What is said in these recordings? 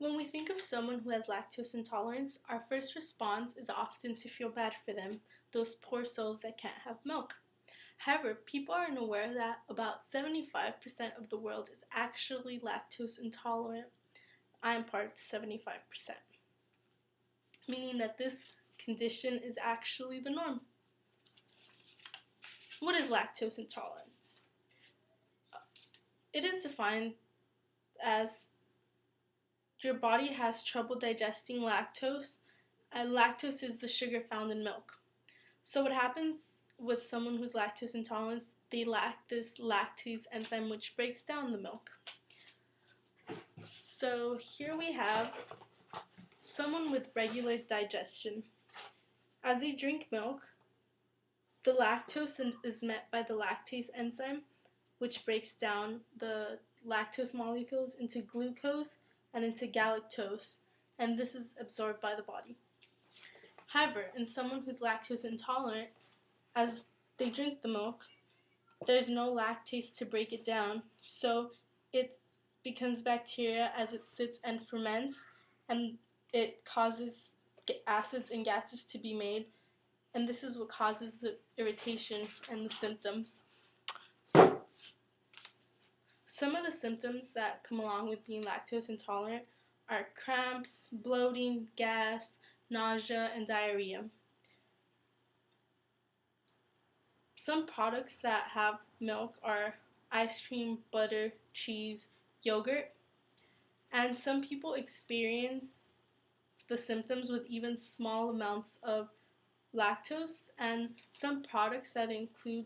When we think of someone who has lactose intolerance, our first response is often to feel bad for them, those poor souls that can't have milk. However, people are unaware that about 75% of the world is actually lactose intolerant. I am part of the 75%, meaning that this condition is actually the norm. What is lactose intolerance? It is defined as your body has trouble digesting lactose, and lactose is the sugar found in milk. So what happens with someone who's lactose intolerant, they lack this lactase enzyme which breaks down the milk. So here we have someone with regular digestion. As they drink milk, the lactose is met by the lactase enzyme, which breaks down the lactose molecules into glucose and into galactose, and this is absorbed by the body. However, in someone who's lactose intolerant, as they drink the milk, there's no lactase to break it down, so it becomes bacteria as it sits and ferments, and it causes acids and gases to be made, and this is what causes the irritation and the symptoms. Some of the symptoms that come along with being lactose intolerant are cramps, bloating, gas, nausea, and diarrhea. Some products that have milk are ice cream, butter, cheese, yogurt, and some people experience the symptoms with even small amounts of lactose, and some products that include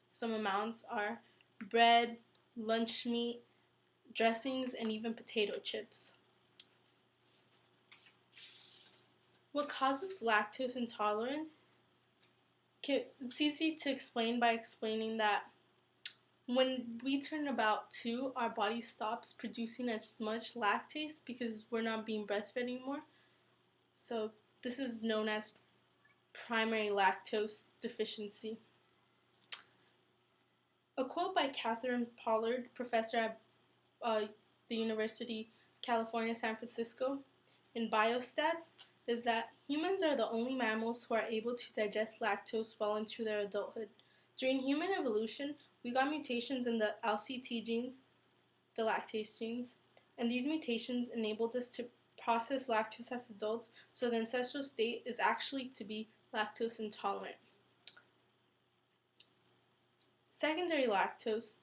some amounts are bread, lunch meat, dressings, and even potato chips. What causes lactose intolerance? It's easy to explain by explaining that when we turn about 2, our body stops producing as much lactase because we're not being breastfed anymore. So this is known as primary lactose deficiency. A quote by Catherine Pollard, professor at the University of California, San Francisco, in Biostats, is that humans are the only mammals who are able to digest lactose well into their adulthood. During human evolution, we got mutations in the LCT genes, the lactase genes, and these mutations enabled us to process lactose as adults, so the ancestral state is actually to be lactose intolerant. Secondary lactose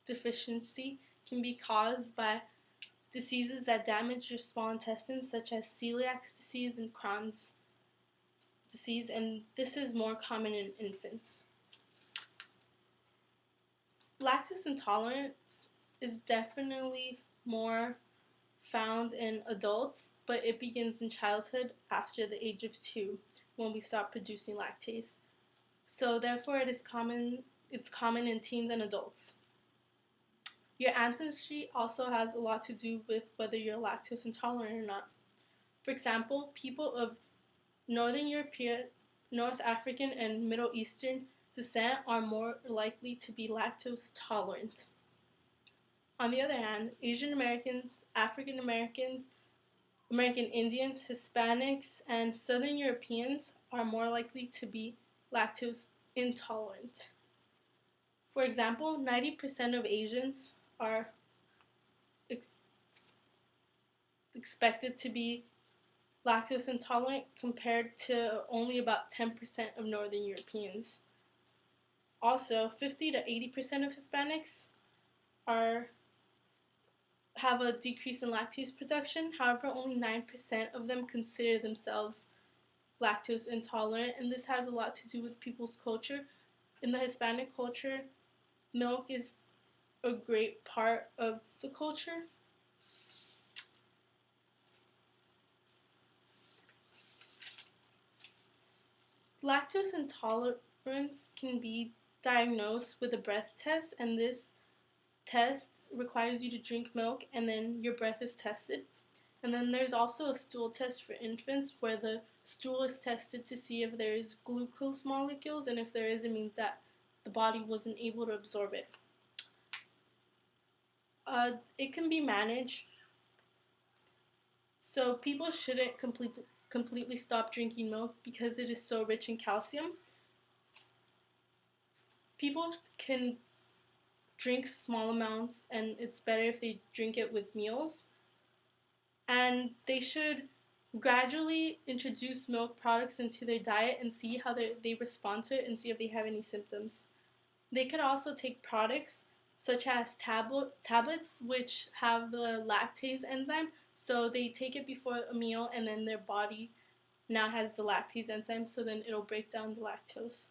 deficiency can be caused by diseases that damage your small intestines, such as celiac disease and Crohn's disease, and this is more common in infants. Lactose intolerance is definitely more found in adults, but it begins in childhood after the age of 2 when we stop producing lactase. So therefore it's common in teens and adults. Your ancestry also has a lot to do with whether you're lactose intolerant or not. For example, people of Northern European, North African, and Middle Eastern descent are more likely to be lactose tolerant. On the other hand, Asian Americans, African Americans, American Indians, Hispanics, and Southern Europeans are more likely to be lactose intolerant. For example, 90% of Asians are expected to be lactose intolerant compared to only about 10% of Northern Europeans. Also, 50 to 80% of Hispanics have a decrease in lactase production. However, only 9% of them consider themselves lactose intolerant, and this has a lot to do with people's culture. In the Hispanic culture, milk is a great part of the culture. Lactose intolerance can be diagnosed with a breath test, and this test requires you to drink milk and then your breath is tested. And then there's also a stool test for infants where the stool is tested to see if there is glucose molecules, and if there is, it means that the body wasn't able to absorb it. It can be managed So people shouldn't completely stop drinking milk because it is so rich in calcium. People can drink small amounts, and it's better if they drink it with meals. And they should gradually introduce milk products into their diet and see how they respond to it and see if they have any symptoms. They could also take products such as tablets, which have the lactase enzyme. So they take it before a meal, and then their body now has the lactase enzyme, so then it'll break down the lactose.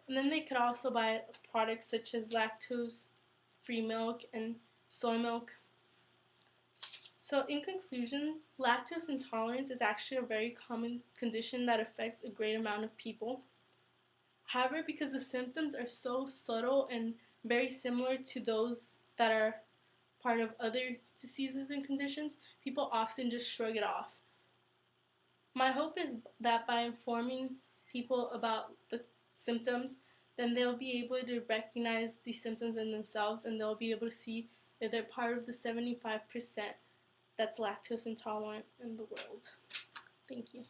And then they could also buy products such as lactose-free milk and soy milk. So in conclusion, lactose intolerance is actually a very common condition that affects a great amount of people. However, because the symptoms are so subtle and very similar to those that are part of other diseases and conditions, people often just shrug it off. My hope is that by informing people about the symptoms, then they'll be able to recognize these symptoms in themselves, and they'll be able to see that they're part of the 75% that's lactose intolerant in the world. Thank you.